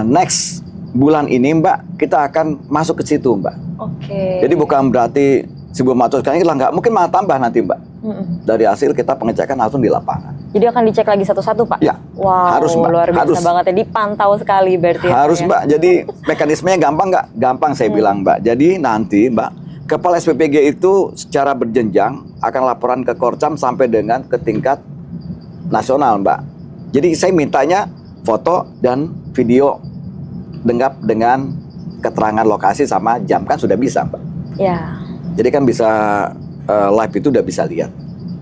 next bulan ini Mbak, kita akan masuk ke situ Mbak. Oke. Jadi bukan berarti sebelum masuk sekarang nggak mungkin malah tambah nanti Mbak. Dari hasil kita pengecekan langsung di lapangan. Jadi akan dicek lagi satu-satu Pak? Ya, Wow, harus, Mbak. luar biasa Harus. banget ya. Dipantau sekali berarti ya, Harus Pak, ya. Mbak, jadi mekanismenya gampang nggak? Gampang saya bilang Mbak. Jadi nanti Mbak, kepala SPPG itu secara berjenjang akan laporan ke Korcam sampai dengan ke tingkat nasional Mbak. Jadi saya mintanya foto dan video lengkap dengan keterangan lokasi sama jam, kan sudah bisa Mbak. Ya, Jadi kan bisa live itu udah bisa lihat.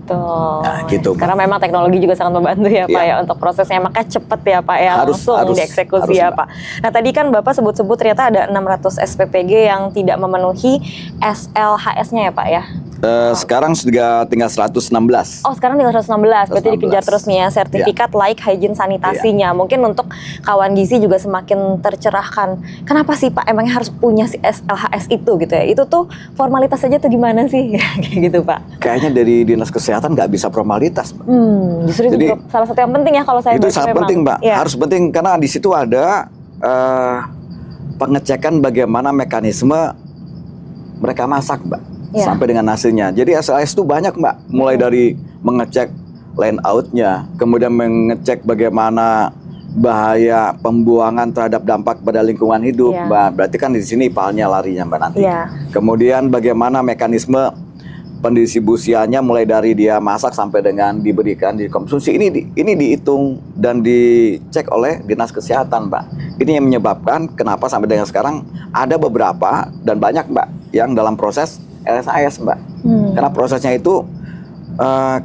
betul. Nah, gitu, Mbak. Karena memang teknologi juga sangat membantu ya Pak Iya. ya untuk prosesnya. Makanya cepet ya Pak ya, Harus, langsung dieksekusi ya Mbak. Pak. Nah tadi kan Bapak sebut-sebut ternyata ada 600 SPPG yang tidak memenuhi SLHS-nya ya Pak ya. Sekarang sudah tinggal 116. Oh sekarang tinggal 116, berarti 116. dikejar terus nih ya sertifikat laik hygiene sanitasinya. Mungkin untuk kawan gizi juga semakin tercerahkan. Kenapa sih Pak emangnya harus punya si SLHS itu gitu ya? Itu tuh formalitas saja tuh gimana sih? Kayak gitu Pak. Kayaknya dari Dinas Kesehatan nggak bisa formalitas Mbak. Justru itu Jadi, juga salah satu yang penting ya kalau saya Itu baca sangat memang. penting Mbak, Ya. harus penting karena di situ ada pengecekan bagaimana mekanisme mereka masak Mbak, Ya. sampai dengan hasilnya. Jadi SLS itu banyak Mbak, mulai dari mengecek line out-nya, kemudian mengecek bagaimana bahaya pembuangan terhadap dampak pada lingkungan hidup Ya. Mbak. Berarti kan di sini IPAL-nya larinya Mbak nanti. Ya. Kemudian bagaimana mekanisme pendistribusiannya mulai dari dia masak sampai dengan diberikan dikonsumsi, ini dihitung dan dicek oleh Dinas Kesehatan Mbak. Ini yang menyebabkan kenapa sampai dengan sekarang ada beberapa dan banyak Mbak yang dalam proses LSAS Mbak. Karena prosesnya itu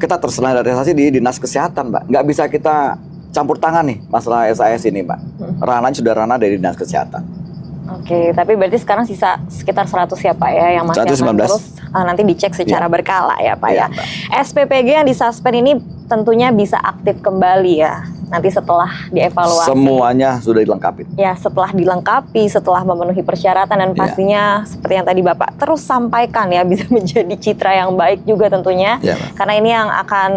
kita terstandarisasi di Dinas Kesehatan Mbak. Nggak bisa kita campur tangan nih masalah SAS ini Mbak. Ranahnya sudah ranah dari Dinas Kesehatan. Oke, tapi berarti sekarang sisa sekitar 100 ya Pak ya yang masih akan 119. terus nanti dicek secara Ya. berkala ya Pak Iya, ya. SPPG yang disuspend ini tentunya bisa aktif kembali ya. Nanti setelah dievaluasi. Semuanya sudah dilengkapi. Ya, setelah dilengkapi, setelah memenuhi persyaratan dan Iya. pastinya seperti yang tadi Bapak terus sampaikan ya bisa menjadi citra yang baik juga tentunya. Iya, Mbak. Karena ini yang akan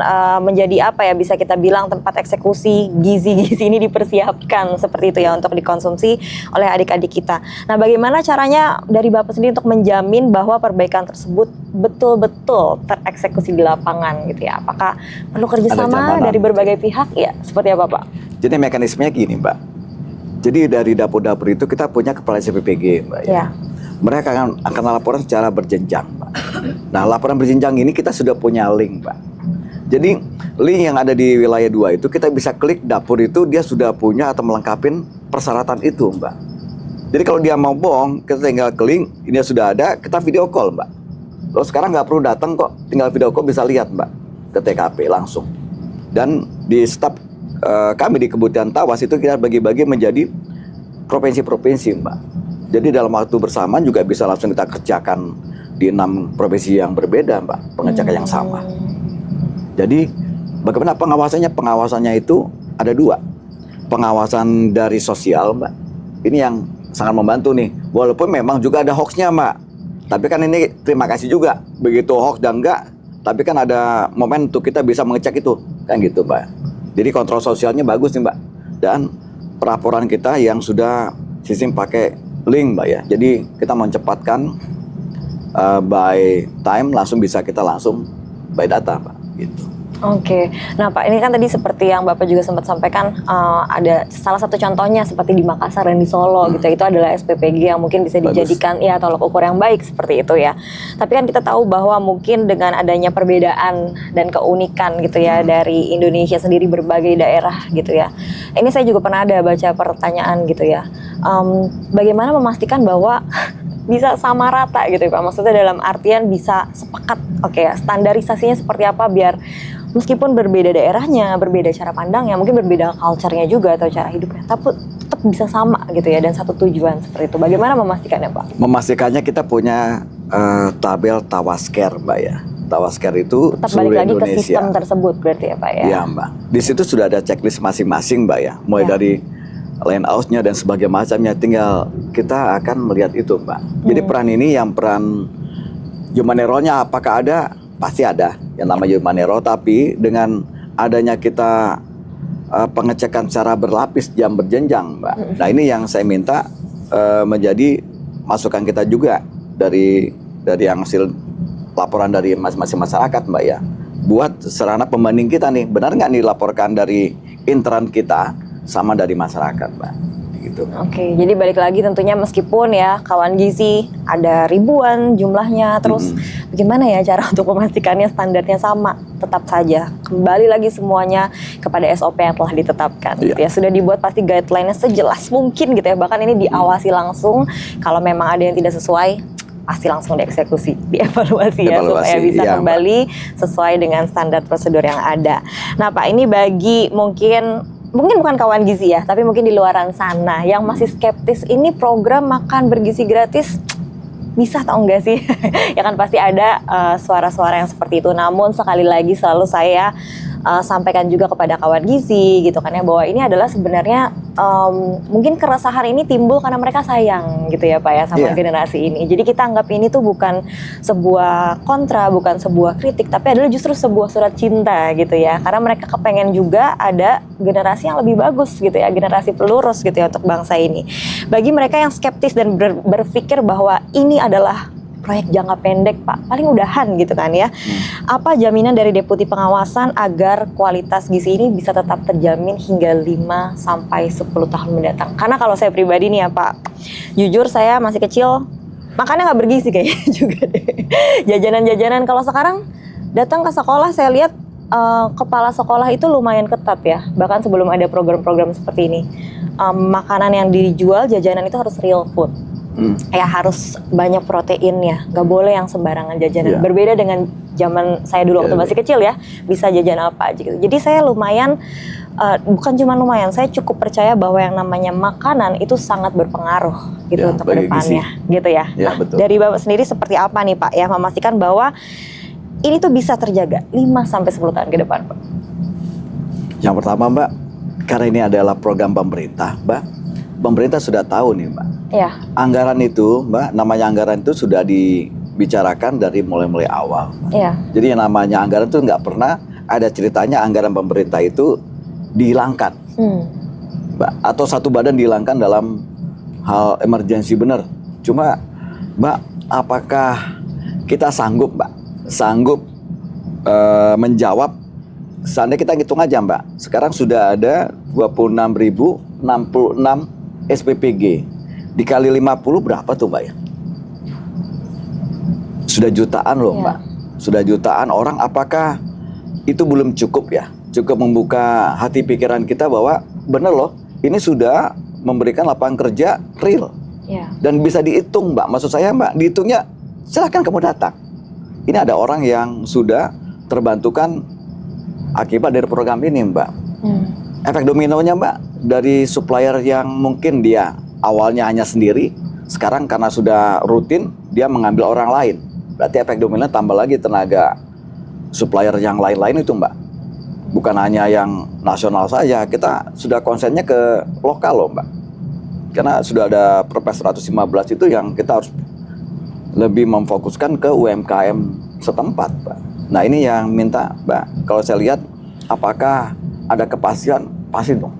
menjadi apa ya bisa kita bilang tempat eksekusi gizi-gizi ini dipersiapkan seperti itu ya untuk dikonsumsi oleh adik-adik kita. Nah, bagaimana caranya dari Bapak sendiri untuk menjamin bahwa perbaikan tersebut betul-betul tereksekusi di lapangan gitu ya? Apakah perlu kerjasama jaminan. dari berbagai pihak ya? Seperti apa Pak? Jadi mekanismenya gini Mbak. Jadi dari dapur-dapur itu kita punya kepala SPPG Mbak ya. Ya. Mereka akan laporan secara berjenjang Mbak. Nah laporan berjenjang ini kita sudah punya link Mbak. Jadi link yang ada di wilayah 2 itu kita bisa klik dapur itu dia sudah punya atau melengkapi persyaratan itu Mbak. Jadi kalau dia mau bohong kita tinggal klik, ini sudah ada, kita video call Mbak. Lo sekarang nggak perlu datang kok, tinggal video call bisa lihat Mbak ke TKP langsung. Dan di staf kami di Kebutuhan Tawas itu kita bagi-bagi menjadi provinsi-provinsi, Mbak. Jadi dalam waktu bersamaan juga bisa langsung kita kerjakan di 6 provinsi yang berbeda, Mbak, pengecekan yang sama. Jadi bagaimana pengawasannya? Pengawasannya itu ada 2. Pengawasan dari sosial, Mbak. Ini yang sangat membantu nih. Walaupun memang juga ada hoaxnya, Mbak. Tapi kan ini terima kasih juga. Begitu hoax dan enggak, tapi kan ada momen untuk kita bisa mengecek itu. Kan gitu, Mbak. Jadi kontrol sosialnya bagus nih, Mbak. Dan pelaporan kita yang sudah sistem pakai link, Mbak ya. Jadi kita mencepatkan by time, langsung bisa kita langsung by data, Pak. Gitu. Oke, nah Pak, ini kan tadi seperti yang Bapak juga sempat sampaikan, ada salah satu contohnya seperti di Makassar dan di Solo gitu, itu adalah SPPG yang mungkin bisa dijadikan ya tolok ukur yang baik seperti itu ya. Tapi kan kita tahu bahwa mungkin dengan adanya perbedaan dan keunikan gitu ya dari Indonesia sendiri berbagai daerah gitu ya. Ini saya juga pernah ada baca pertanyaan gitu ya, bagaimana memastikan bahwa bisa sama rata gitu ya Pak, maksudnya dalam artian bisa sepakat, oke ya, standarisasinya seperti apa biar meskipun berbeda daerahnya, berbeda cara pandangnya, mungkin berbeda culture-nya juga atau cara hidupnya, tapi tetap bisa sama gitu ya dan satu tujuan seperti itu. Bagaimana memastikannya Pak? Memastikannya kita punya tabel Tawasker, Mbak ya. Tawasker itu tetap seluruh balik lagi Indonesia. ke sistem tersebut berarti ya Pak ya? Iya, Mbak. Di situ sudah ada checklist masing-masing, Mbak ya. Mulai dari line house-nya dan sebagainya macamnya, tinggal kita akan melihat itu, Mbak. Jadi peran ini yang peran human error-nya apakah ada? Pasti ada yang namanya human error, tapi dengan adanya kita pengecekan secara berlapis jam berjenjang, Mbak. Nah ini yang saya minta menjadi masukan kita juga dari yang hasil laporan dari masing-masing masyarakat, Mbak ya. Buat sarana pembanding kita nih, benar nggak nih laporkan dari intern kita sama dari masyarakat, Mbak. Gitu. Oke, jadi balik lagi tentunya meskipun ya kawan gizi ada ribuan jumlahnya, terus bagaimana ya cara untuk memastikannya standarnya sama, tetap saja kembali lagi semuanya kepada SOP yang telah ditetapkan gitu ya. Sudah dibuat pasti guideline-nya sejelas mungkin gitu ya, bahkan ini diawasi langsung, kalau memang ada yang tidak sesuai pasti langsung dieksekusi, dievaluasi ya supaya bisa kembali sesuai dengan standar prosedur yang ada. Nah Pak, ini bagi mungkin bukan kawan gizi ya, tapi mungkin di luaran sana yang masih skeptis, ini program makan bergizi gratis bisa atau enggak sih? Ya kan pasti ada suara-suara yang seperti itu. Namun sekali lagi selalu saya sampaikan juga kepada kawan gizi gitu kan ya, bahwa ini adalah sebenarnya mungkin keresahan ini timbul karena mereka sayang gitu ya Pak ya sama generasi ini. Jadi kita anggap ini tuh bukan sebuah kontra, bukan sebuah kritik, tapi adalah justru sebuah surat cinta gitu ya. Karena mereka kepengen juga ada generasi yang lebih bagus gitu ya, generasi pelurus gitu ya untuk bangsa ini. Bagi mereka yang skeptis dan berpikir bahwa ini adalah proyek jangka pendek Pak, paling udahan gitu kan ya. Apa jaminan dari Deputi Pengawasan agar kualitas gizi ini bisa tetap terjamin hingga 5-10 tahun mendatang? Karena kalau saya pribadi nih ya Pak, jujur saya masih kecil, makannya nggak bergizi kayaknya juga deh. Jajanan-jajanan kalau sekarang datang ke sekolah saya lihat kepala sekolah itu lumayan ketat ya. Bahkan sebelum ada program-program seperti ini, makanan yang dijual, jajanan itu harus real food. Ya harus banyak proteinnya, nggak boleh yang sembarangan jajanan. Berbeda dengan zaman saya dulu waktu masih kecil ya, bisa jajan apa aja gitu. Jadi saya lumayan, bukan cuma lumayan, saya cukup percaya bahwa yang namanya makanan itu sangat berpengaruh gitu untuk kedepannya, gitu ya. Nah, betul. Dari Bapak sendiri seperti apa nih Pak ya, memastikan bahwa ini tuh bisa terjaga 5-10 tahun ke depan Pak? Yang pertama Mbak, karena ini adalah program pemerintah, Mbak. Pemerintah sudah tahu nih Mbak. Ya. Anggaran itu, Mbak, namanya anggaran itu sudah dibicarakan dari mulai awal. Iya. Jadi yang namanya anggaran itu nggak pernah ada ceritanya anggaran pemerintah itu dihilangkan, Mbak. Atau satu badan dihilangkan dalam hal emergensi, benar. Cuma, Mbak, apakah kita sanggup, Mbak, menjawab? Seandainya kita hitung aja, Mbak. Sekarang sudah ada 26.066 SPPG. Dikali 50 berapa tuh Mbak ya? Sudah jutaan loh Mbak. Sudah jutaan orang, apakah itu belum cukup ya? Cukup membuka hati pikiran kita bahwa benar loh, ini sudah memberikan lapangan kerja real. Dan bisa dihitung Mbak. Maksud saya Mbak, dihitungnya silahkan kamu datang. Ini ada orang yang sudah terbantukan akibat dari program ini Mbak. efek dominonya Mbak, dari supplier yang mungkin dia awalnya hanya sendiri, sekarang karena sudah rutin dia mengambil orang lain. Berarti efek domino tambah lagi tenaga supplier yang lain-lain itu Mbak. Bukan hanya yang nasional saja, kita sudah konsennya ke lokal loh Mbak. Karena sudah ada Perpres 115 itu yang kita harus lebih memfokuskan ke UMKM setempat Mbak. Nah ini yang minta Mbak, kalau saya lihat apakah ada kepastian, pasti dong.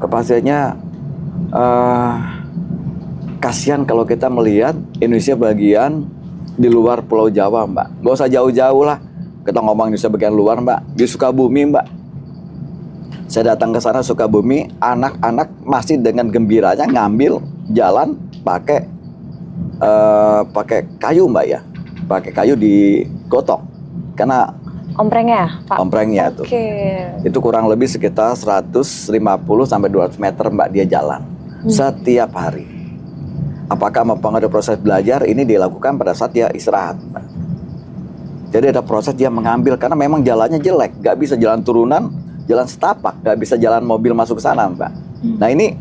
Kepastiannya kasihan kalau kita melihat Indonesia bagian di luar Pulau Jawa Mbak. Gak usah jauh-jauh lah, kita ngomong Indonesia bagian luar Mbak, di Sukabumi Mbak. Saya datang ke sana Sukabumi, anak-anak masih dengan gembiranya ngambil jalan pakai kayu Mbak ya, pakai kayu digotong. Karena Omprengnya, Pak? Omprengnya tuh. Itu kurang lebih sekitar 150 sampai 200 meter Mbak dia jalan setiap hari. Apakah mempengaruhi proses belajar? Ini dilakukan pada saat dia istirahat Mbak. Jadi ada proses dia mengambil karena memang jalannya jelek, nggak bisa jalan turunan, jalan setapak, nggak bisa jalan mobil masuk ke sana Mbak. Nah ini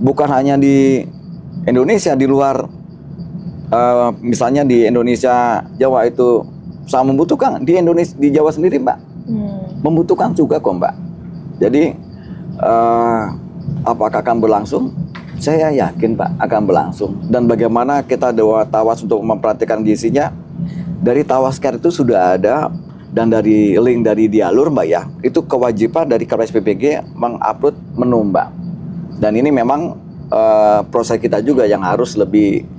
bukan hanya di Indonesia, di luar misalnya di Indonesia Jawa itu sangat membutuhkan, di Indonesia, di Jawa sendiri Mbak membutuhkan juga kok Mbak. Jadi apakah akan berlangsung? Saya yakin Pak akan berlangsung. Dan bagaimana kita Dewa Tawas untuk memperhatikan gizinya, dari Tawascare itu sudah ada, dan dari link dari Dialur Mbak ya, itu kewajiban dari KPSPBG mengupload menu Mbak. Dan ini memang proses kita juga yang harus lebih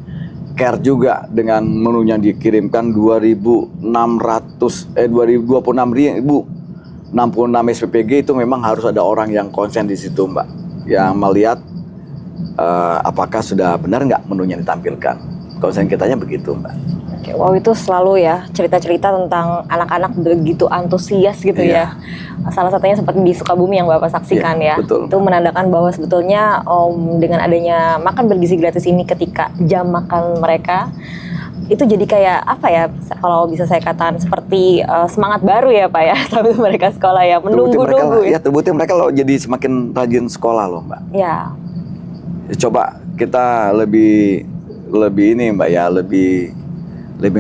care juga dengan menunya dikirimkan 26.000 SPPG itu memang harus ada orang yang konsen di situ Mbak, yang melihat apakah sudah benar nggak menunya ditampilkan. Konsen kitanya begitu Mbak. Wow, itu selalu ya cerita-cerita tentang anak-anak begitu antusias gitu ya. Salah satunya seperti di Sukabumi yang Bapak saksikan ya. Betul, itu menandakan bahwa sebetulnya dengan adanya makan bergizi gratis ini ketika jam makan mereka itu jadi kayak apa ya, kalau bisa saya katakan seperti semangat baru ya Pak ya sambil mereka sekolah ya, menunggu-nunggu ya. Terbukti mereka loh jadi semakin rajin sekolah loh Mbak. Ya. Coba kita lebih ini Mbak ya, lebih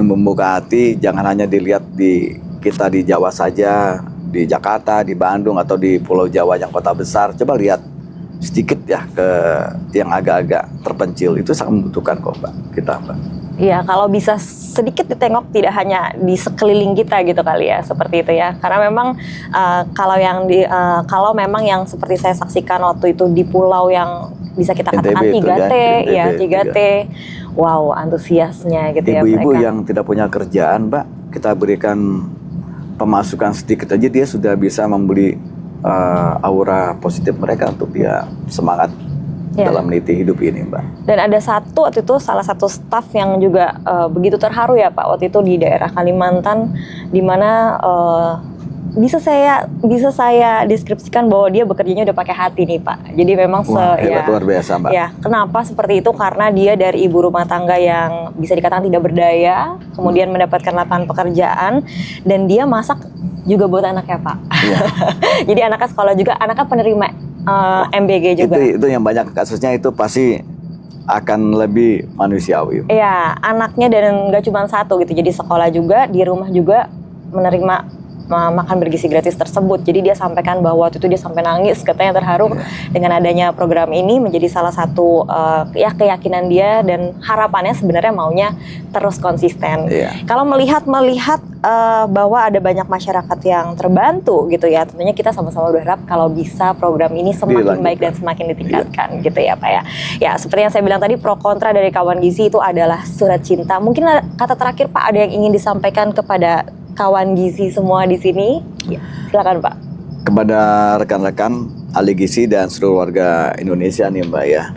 membuka hati, jangan hanya dilihat di kita di Jawa saja, di Jakarta, di Bandung atau di Pulau Jawa yang kota besar. Coba lihat sedikit ya ke yang agak-agak terpencil, itu sangat membutuhkan kok Mbak, kita Mbak. Iya, kalau bisa sedikit ditengok tidak hanya di sekeliling kita gitu kali ya, seperti itu ya. Karena memang kalau memang yang seperti saya saksikan waktu itu di pulau yang bisa kita katakan 3T ya, 3T. Wow, antusiasnya gitu ya mereka. Ibu-ibu yang tidak punya kerjaan, Mbak, kita berikan pemasukan sedikit aja, dia sudah bisa membeli aura positif mereka untuk dia semangat dalam meniti hidup ini, Mbak. Dan ada waktu itu salah satu staf yang juga begitu terharu ya Pak, waktu itu di daerah Kalimantan, di mana bisa saya deskripsikan bahwa dia bekerjanya udah pakai hati nih Pak. Jadi memang luar biasa Mbak. Ya, kenapa seperti itu? Karena dia dari ibu rumah tangga yang bisa dikatakan tidak berdaya, kemudian mendapatkan lapangan pekerjaan, dan dia masak juga buat anaknya Pak. Ya. Jadi anaknya sekolah juga, anaknya penerima MBG juga. Itu yang banyak kasusnya itu pasti akan lebih manusiawi. Iya, anaknya dan nggak cuma satu gitu. Jadi sekolah juga, di rumah juga menerima makan bergizi gratis tersebut. Jadi dia sampaikan bahwa waktu itu dia sampai nangis, katanya terharu dengan adanya program ini, menjadi salah satu keyakinan dia dan harapannya sebenarnya maunya terus konsisten. Kalau melihat bahwa ada banyak masyarakat yang terbantu gitu ya, tentunya kita sama-sama berharap kalau bisa program ini semakin baik dan semakin ditingkatkan gitu ya Pak ya. Ya, seperti yang saya bilang tadi, pro kontra dari kawan gizi itu adalah surat cinta. Mungkin kata terakhir Pak, ada yang ingin disampaikan kepada kawan gizi semua di sini? Ya, silakan Pak. Kepada rekan-rekan ahli gizi dan seluruh warga Indonesia nih Mbak ya.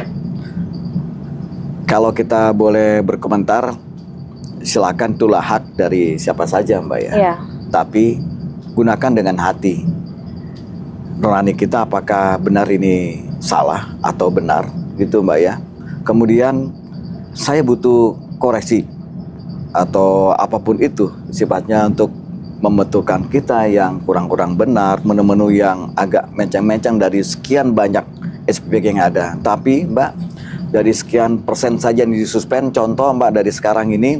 Kalau kita boleh berkomentar, silakan, itulah hak dari siapa saja Mbak ya. Tapi gunakan dengan hati. Nurani kita apakah benar ini salah atau benar gitu Mbak ya. Kemudian saya butuh koreksi atau apapun itu sifatnya untuk membetukan kita yang kurang-kurang benar, menu-menu yang agak menceng-menceng dari sekian banyak SPPG yang ada. Tapi Mbak, dari sekian persen saja yang disuspend, contoh Mbak dari sekarang ini,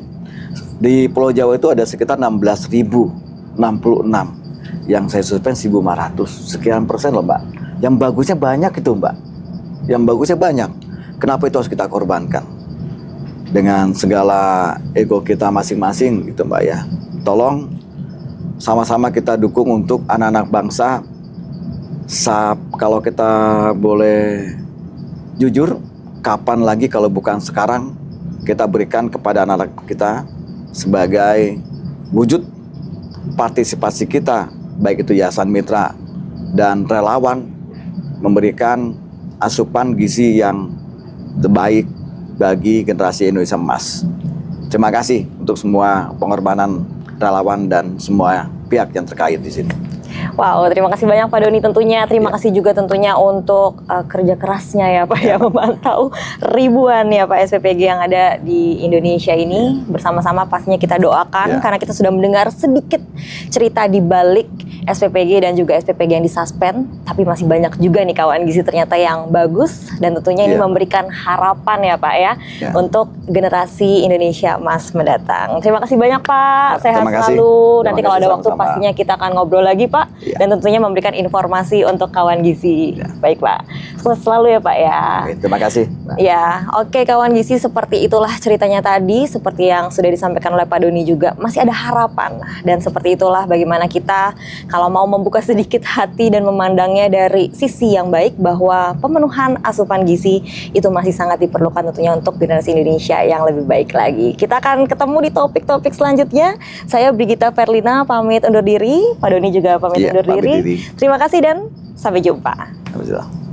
di Pulau Jawa itu ada sekitar 16.066, yang saya suspend 1.500, sekian persen loh Mbak. Yang bagusnya banyak itu Mbak, yang bagusnya banyak. Kenapa itu harus kita korbankan? Dengan segala ego kita masing-masing gitu Mbak ya. Tolong sama-sama kita dukung untuk anak-anak bangsa. Kalau kita boleh jujur, kapan lagi kalau bukan sekarang kita berikan kepada anak-anak kita sebagai wujud partisipasi kita, baik itu Yayasan Mitra dan relawan, memberikan asupan gizi yang terbaik bagi generasi Indonesia Emas. Terima kasih untuk semua pengorbanan relawan dan semua pihak yang terkait di sini. Wow, terima kasih banyak Pak Doni tentunya. Terima kasih juga tentunya untuk kerja kerasnya ya Pak ya, memantau ribuan ya Pak SPPG yang ada di Indonesia ini. Bersama-sama pastinya kita doakan karena kita sudah mendengar sedikit cerita di balik SPPG dan juga SPPG yang disuspend. Tapi masih banyak juga nih kawan gizi ternyata yang bagus, dan tentunya ini memberikan harapan ya Pak ya untuk generasi Indonesia Emas mendatang. Terima kasih banyak Pak, sehat selalu. Nanti kalau ada waktu pastinya kita akan ngobrol lagi Pak. Dan tentunya memberikan informasi untuk kawan gizi. Baik Pak, sukses selalu ya Pak ya. Terima kasih. Ya, oke kawan gizi, seperti itulah ceritanya tadi. Seperti yang sudah disampaikan oleh Pak Doni juga, masih ada harapan. Dan seperti itulah bagaimana kita kalau mau membuka sedikit hati dan memandangnya dari sisi yang baik, bahwa pemenuhan asupan gizi itu masih sangat diperlukan tentunya untuk generasi Indonesia yang lebih baik lagi. Kita akan ketemu di topik-topik selanjutnya. Saya Brigita Ferlina pamit undur diri, Pak Doni juga pamit undur diri. Terima kasih dan sampai jumpa. Sampai jumpa.